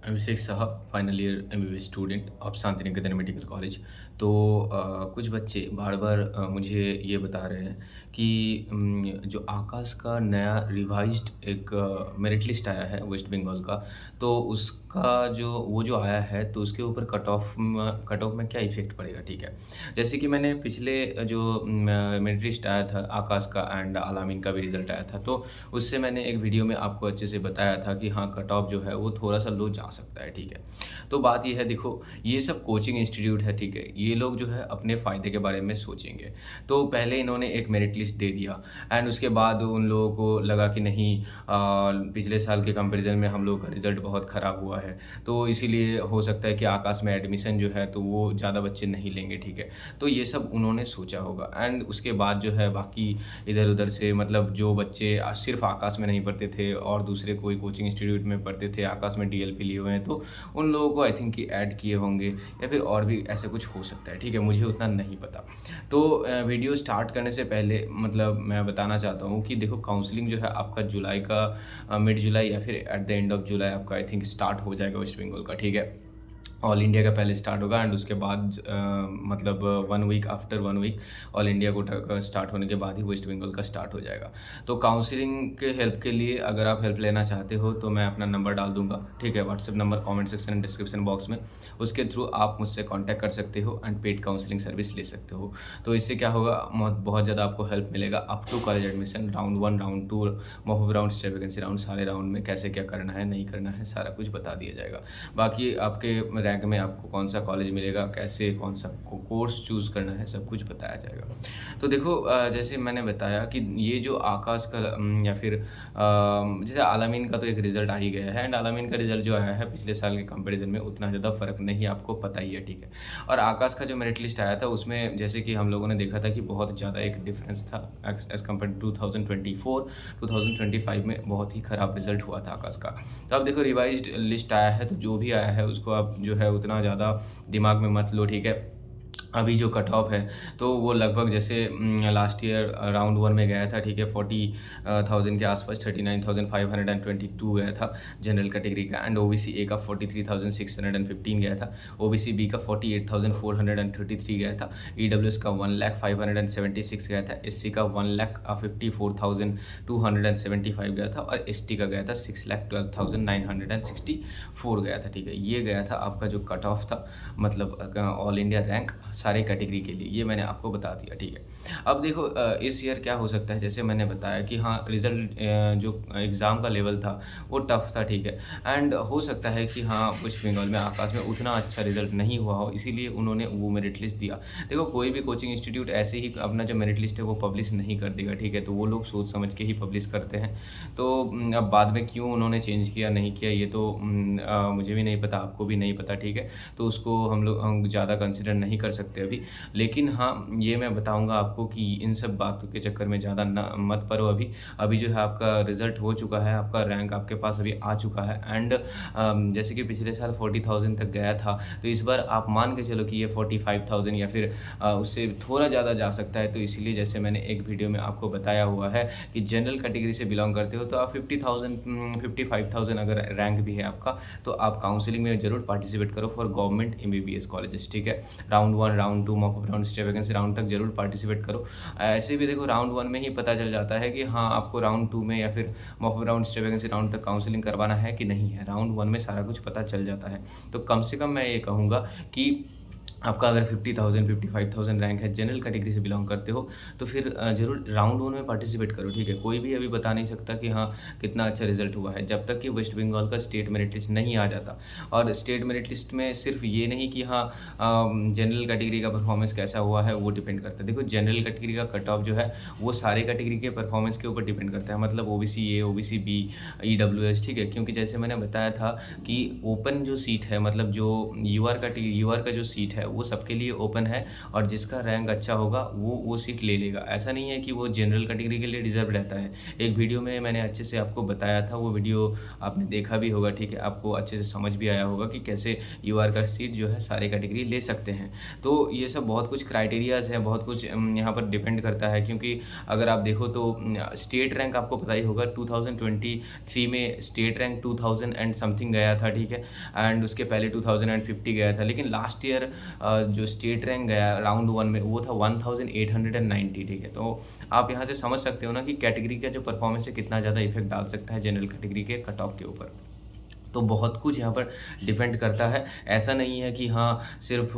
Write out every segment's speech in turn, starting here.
अभिषेक साहब final year MBBS student of Shanti Niketan medical college. तो कुछ बच्चे बार-बार मुझे ये बता रहे हैं कि जो आकाश का नया रिवाइज़्ड एक मेरिट लिस्ट आया है वेस्ट बंगाल का, तो उसका जो आया है, तो उसके ऊपर कट ऑफ में क्या इफ़ेक्ट पड़ेगा, ठीक है। जैसे कि मैंने पिछले जो मेरिट लिस्ट आया था आकाश का एंड अलामीन का भी रिज़ल्ट आया था, तो उससे मैंने एक वीडियो में आपको अच्छे से बताया था कि हाँ, कट ऑफ जो है वो थोड़ा-सा लो जा सकता है, ठीक है। तो बात ये है देखो, ये सब कोचिंग इंस्टीट्यूट है, ठीक है। ये लोग जो है अपने फ़ायदे के बारे में सोचेंगे। तो पहले इन्होंने एक मेरिट लिस्ट दे दिया एंड उसके बाद उन लोगों को लगा कि नहीं पिछले साल के कंपैरिज़न में हम लोगों का रिज़ल्ट बहुत ख़राब हुआ है। तो इसीलिए हो सकता है कि आकाश में एडमिशन जो है तो वो ज़्यादा बच्चे नहीं लेंगे, ठीक है। तो ये सब उन्होंने सोचा होगा एंड उसके बाद जो है बाकी इधर-उधर से मतलब जो बच्चे सिर्फ़ आकाश में नहीं पढ़ते थे और दूसरे कोई कोचिंग इंस्टीट्यूट में पढ़ते थे, आकाश में डीएलपी लिए हुए हैं, तो उन लोगों को आई थिंक कि ऐड किए होंगे या फिर और भी ऐसा कुछ हो सकता है, ठीक है? मुझे उतना नहीं पता। तो वीडियो स्टार्ट करने से पहले मतलब मैं बताना चाहता हूँ कि देखो काउंसलिंग जो है आपका जुलाई का मिड जुलाई या फिर at the end of July आपका आई थिंक स्टार्ट हो जाएगा वेस्ट बंगाल का, ठीक है? ऑल इंडिया का पहले स्टार्ट होगा एंड उसके बाद मतलब 1 week after 1 week all India quota का स्टार्ट होने के बाद ही वेस्ट बंगाल का स्टार्ट हो जाएगा। तो काउंसलिंग के हेल्प के लिए अगर आप हेल्प लेना चाहते हो तो मैं अपना नंबर डाल दूँगा, ठीक है? WhatsApp number comment section and description box में, उसके थ्रू आप मुझसे कॉन्टैक्ट कर सकते हो एंड पेड काउंसलिंग सर्विस ले सकते हो। तो इससे क्या होगा बहुत ज़्यादा आपको हेल्प मिलेगा up to college admission round 1, round 2, mock round, state vacancy round, सारे राउंड में कैसे क्या करना है, नहीं करना है, सारा कुछ बता दिया जाएगा। बाकी आपके रैंक में आपको कौन-सा कॉलेज मिलेगा, कैसे कौन-सा कोर्स चूज़ करना है, सब कुछ बताया जाएगा। तो देखो जैसे मैंने बताया कि ये जो आकाश का या फिर जैसे आलामीन का तो एक रिज़ल्ट आ ही गया है एंड आलामीन का रिज़ल्ट जो आया है पिछले साल के कंपैरिज़न में उतना ज़्यादा फ़र्क नहीं आपको पता ही है, ठीक है। और आकाश का जो मेरिट लिस्ट आया था उसमें जैसे कि हम लोगों ने देखा था कि बहुत ज़्यादा एक डिफ़रेंस था एज़ कम्पेयर टू 2024, 2025 में बहुत ही ख़राब रिज़ल्ट हुआ था आकाश का। तो अब देखो रिवाइज़्ड लिस्ट आया है, तो जो भी आया है उसको आप जो है उतना ज़्यादा दिमाग में मत लो, ठीक है। अभी जो कट ऑफ है तो वो लगभग जैसे लास्ट ईयर राउंड 1 में गया था, ठीक है, 40,000 के आसपास 39,522 गया था जनरल कैटेगरी का एंड ओबीसी ए का 43,615 गया था, ओबीसी बी का 48,433 गया था, ईडब्ल्यूएस का 1,05,760 गया था, एससी का 1,54,275 गया था और एसटी का गया था 6,12,964 गया था, ठीक है। ये गया था आपका जो कट ऑफ था, मतलब ऑल इंडिया रैंक सारे कैटेगरी के लिए, ये मैंने आपको बता दिया, ठीक है। अब देखो इस ईयर क्या हो सकता है, जैसे मैंने बताया कि हाँ, रिज़ल्ट जो एग्ज़ाम का लेवल था वो टफ़ था, ठीक है। एंड हो सकता है कि हाँ, वेस्ट बंगाल में आकाश में उतना अच्छा रिज़ल्ट नहीं हुआ हो, इसीलिए उन्होंने वो मेरिट लिस्ट दिया। देखो कोई भी कोचिंग इंस्टीट्यूट ऐसे ही अपना जो मेरिट लिस्ट है वो पब्लिश नहीं कर देगा, ठीक है। तो वो लोग सोच समझ के ही पब्लिश करते हैं। तो अब बाद में क्यों उन्होंने चेंज किया, नहीं किया, ये तो मुझे भी नहीं पता, आपको भी नहीं पता, ठीक है। तो उसको हम ज़्यादा कंसिडर नहीं कर सकते अभी। लेकिन हाँ, ये मैं बताऊँगा आपको कि इन सब बातों के चक्कर में ज़्यादा ना मत पड़ो अभी। अभी जो है आपका रिज़ल्ट हो चुका है, आपका रैंक आपके पास अभी आ चुका है एंड जैसे कि पिछले साल 40,000 तक गया था, तो इस बार आप मान के चलो कि ये 45,000 या फिर उससे थोड़ा ज़्यादा जा सकता है। तो इसीलिए जैसे मैंने एक वीडियो में आपको बताया हुआ है कि जनरल कैटेगरी से बिलॉन्ग करते हो तो आप 55,000 अगर रैंक भी है आपका, तो आप काउंसलिंग में ज़रूर पार्टिसिपेट करो फॉर गवर्नमेंट एमबीबीएस कॉलेजेस, ठीक है। Round 1, round 2, mock round, stay vacancy round तक ज़रूर पार्टिसिपेट करो। ऐसे भी देखो राउंड 1 में ही पता चल जाता है कि हाँ, आपको राउंड 2 में या फिर mock round, stay vacancy round तक काउंसलिंग करवाना है कि नहीं है। राउंड 1 में सारा कुछ पता चल जाता है। तो कम से कम मैं ये कहूँगा कि आपका अगर 50,000 55,000 रैंक है, जनरल कैटेगरी से बिलॉन्ग करते हो, तो फिर ज़रूर राउंड 1 में पार्टिसिपेट करो, ठीक है। कोई भी अभी बता नहीं सकता कि हाँ, कितना अच्छा रिज़ल्ट हुआ है, जब तक कि वेस्ट बंगाल का स्टेट मेरिट लिस्ट नहीं आ जाता। और स्टेट मेरिट लिस्ट में सिर्फ ये नहीं कि हाँ, जनरल कैटेगरी का परफॉर्मेंस कैसा हुआ है, वो डिपेंड करता है। देखो जनरल कैटेगरी का कट ऑफ जो है, वो सारे कैटेगरी के परफॉर्मेंस के ऊपर डिपेंड करता है, मतलब OBC A, OBC B, EWS, ठीक है। क्योंकि जैसे मैंने बताया था कि ओपन जो सीट है, मतलब जो यूआर का जो सीट है, वो सबके लिए ओपन है और जिसका रैंक अच्छा होगा वो सीट ले लेगा। ऐसा नहीं है कि वो जनरल कैटेगरी के लिए रिज़र्व रहता है। एक वीडियो में मैंने अच्छे से आपको बताया था, वो वीडियो आपने देखा भी होगा, ठीक है? आपको अच्छे से समझ भी आया होगा कि कैसे यूआर का सीट जो है सारे कैटेगरी ले सकते हैं। तो ये सब बहुत कुछ क्राइटेरियाज़ हैं, बहुत कुछ यहाँ पर डिपेंड करता है, क्योंकि अगर आप देखो तो स्टेट रैंक आपको पता ही होगा 2023 में स्टेट रैंक 2000 एंड समथिंग गया था, ठीक है? एंड उसके पहले 2050 गया था, लेकिन लास्ट ईयर जो स्टेट रैंक गया राउंड 1 में वो था 1890, ठीक है? तो आप यहाँ से समझ सकते हो ना कि कैटेगरी का जो परफॉर्मेंस है कितना ज़्यादा इफ़ेक्ट डाल सकता है जनरल कैटेगरी के कट ऑफ के ऊपर। तो बहुत कुछ यहाँ पर डिपेंड करता है। ऐसा नहीं है कि हाँ, सिर्फ़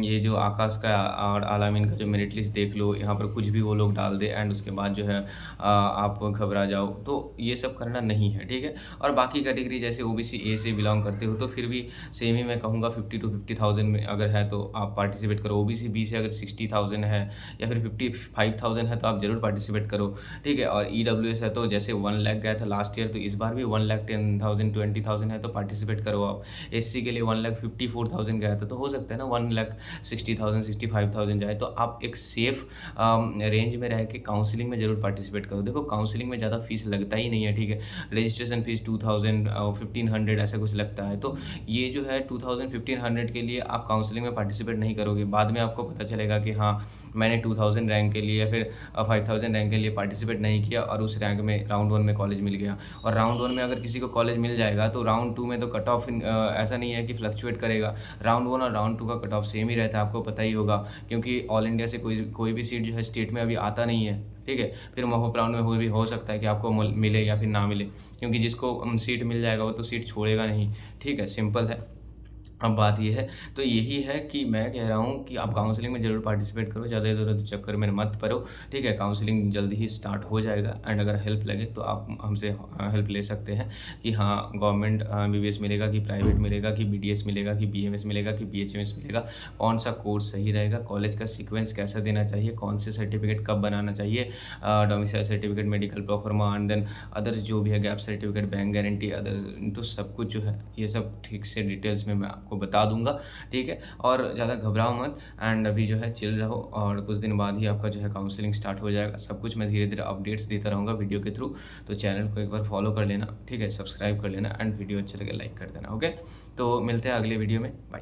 ये जो आकाश का और आलामीन का जो मेरिट लिस्ट देख लो, यहाँ पर कुछ भी वो लोग डाल दें एंड उसके बाद जो है आप घबरा जाओ, तो ये सब करना नहीं है, ठीक है? और बाकी कैटेगरी जैसे ओबीसी ए से बिलॉन्ग करते हो तो फिर भी सेम ही मैं कहूँगा 50 टू 50,000 में अगर है तो आप पार्टिसिपेट करो। ओबीसी बी से अगर 60,000 है या फिर 55,000 है तो आप ज़रूर पार्टिसिपेट करो, ठीक है? और ईडब्ल्यूएस है तो जैसे 1 लाख गया था लास्ट ईयर, तो इस बार भी 1,10,000 20,000 है तो पार्टिसिपेट करो आप। एससी के लिए 1,54,000 गया था, तो हो सकता है ना 1,60,000 65,000 जाए, तो आप एक सेफ रेंज में रह के काउंसलिंग में ज़रूर पार्टिसिपेट करो। देखो काउंसलिंग में ज़्यादा फीस लगता ही नहीं है, ठीक है? रजिस्ट्रेशन फीस 2,000 1,500 ऐसा कुछ लगता है। तो ये जो है 2,000 1,500 के लिए आप काउंसलिंग में पार्टिसिपेट नहीं करोगे। बाद में आपको पता चलेगा कि हाँ, मैंने 2,000 रैंक के लिए या फिर 5,000 रैंक के लिए पार्टिसिपेट नहीं किया और उस रैंक में राउंड 1 में कॉलेज मिल गया। और राउंड 1 में अगर किसी को कॉलेज मिल जाएगा तो राउंड 2 में तो कट ऑफ ऐसा नहीं है कि फ्लक्चुएट करेगा। राउंड 1 और राउंड 2 का कट ऑफ सेम ही रहता है, आपको पता ही होगा, क्योंकि ऑल इंडिया से कोई कोई भी सीट जो है स्टेट में अभी आता नहीं है, ठीक है? फिर मॉक राउंड में भी हो सकता है कि आपको मिले या फिर ना मिले, क्योंकि जिसको सीट मिल जाएगा वो तो सीट छोड़ेगा नहीं, ठीक है? सिंपल है। अब बात ये है, तो यही है कि मैं कह रहा हूँ कि आप काउंसलिंग में ज़रूर पार्टिसिपेट करो, ज़्यादा इधर-उधर चक्कर में मत पड़ो, ठीक है? काउंसलिंग जल्दी ही स्टार्ट हो जाएगा एंड अगर हेल्प लगे तो आप हमसे हेल्प ले सकते हैं कि हाँ, गवर्नमेंट एमबीबीएस मिलेगा कि प्राइवेट मिलेगा कि बीडीएस मिलेगा कि बीएमएस मिलेगा कि बीएचएमएस मिलेगा, कौन-सा कोर्स सही रहेगा, कॉलेज का सीक्वेंस कैसा देना चाहिए, कौन से सर्टिफिकेट कब बनाना चाहिए, domicile certificate, medical proforma and then others जो भी है gap certificate, bank guarantee, other तो सब कुछ जो है ये सब ठीक से डिटेल्स में मैं आपको बता दूँगा, ठीक है? और ज़्यादा घबराओ मत एंड अभी जो है चिल रहो और कुछ दिन बाद ही आपका जो है काउंसलिंग स्टार्ट हो जाएगा। सब कुछ मैं धीरे-धीरे अपडेट्स देता रहूँगा वीडियो के थ्रू, तो चैनल को एक बार फॉलो कर लेना, ठीक है? सब्सक्राइब कर लेना एंड वीडियो अच्छा लगे लाइक कर देना, ओके? तो मिलते हैं अगले वीडियो में, बाय।